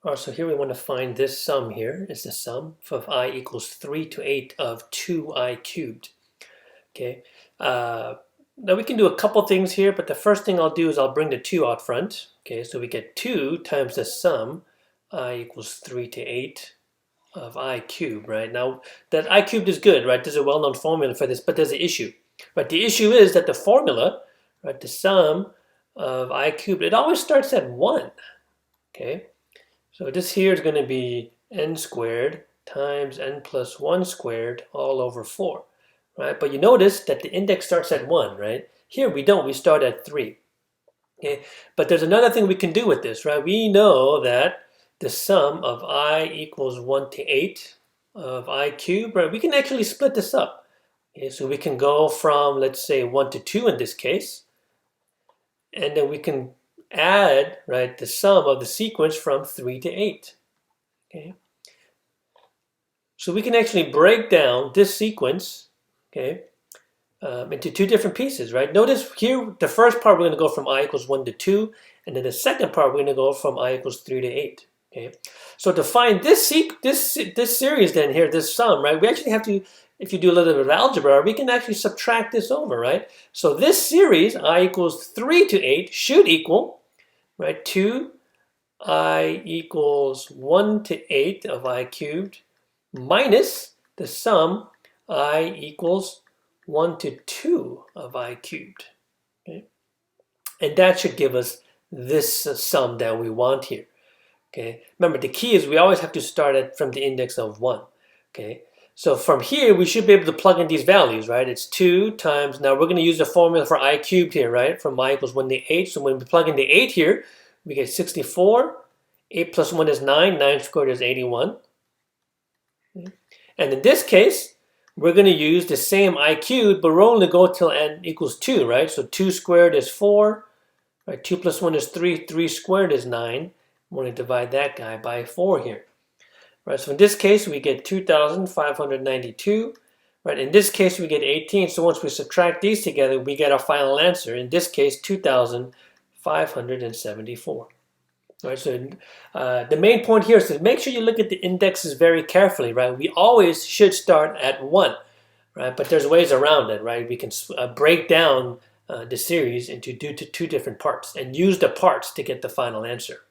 All right, so here we want to find this sum here. Is the sum of I equals 3 to 8 of 2I cubed. Okay. Now we can do a couple things here, but the first thing I'll do is I'll bring the 2 out front. Okay, so we get 2 times the sum, I equals 3 to 8 of I cubed, right? Now, that I cubed is good, right? There's a well-known formula for this, but there's an issue. Right? The issue is that the formula, right, the sum of I cubed, it always starts at 1. Okay. So this here is going to be n squared times n plus 1 squared all over 4, right? But you notice that the index starts at 1, right? Here we don't, we start at 3. Okay, but there's another thing we can do with this, right? We know that the sum of I equals 1 to 8 of I cubed, right? We can actually split this up. Okay, so we can go from, let's say, 1 to 2 in this case, and then we can add, right, the sum of the sequence from 3 to 8. Okay. So we can actually break down this sequence, okay, into two different pieces, right? Notice here, the first part we're going to go from I equals 1 to 2, and then the second part we're going to go from I equals 3 to 8. Okay. So to find this series then here, this sum, right, we actually have to, if you do a little bit of algebra, we can actually subtract this over, right? So this series, I equals 3 to 8, should equal, right, 2I equals 1 to 8 of I cubed minus the sum I equals 1 to 2 of I cubed. Okay? And that should give us this sum that we want here. Okay? Remember, the key is we always have to start from the index of 1. Okay? So from here, we should be able to plug in these values, right? It's 2 times, now we're going to use the formula for I cubed here, right? From I equals 1 to 8. So when we plug in the 8 here, we get 64. 8 plus 1 is 9. 9 squared is 81. Okay. And in this case, we're going to use the same I cubed, but we're only going to go till n equals 2, right? So 2 squared is 4. Right? 2 plus 1 is 3. 3 squared is 9. We're going to divide that guy by 4 here. Right, so in this case, we get 2,592. Right, in this case, we get 18. So once we subtract these together, we get our final answer. In this case, 2,574. Right, so the main point here is to make sure you look at the indexes very carefully. Right, we always should start at 1. Right, but there's ways around it. Right, we can break down the series into two different parts and use the parts to get the final answer.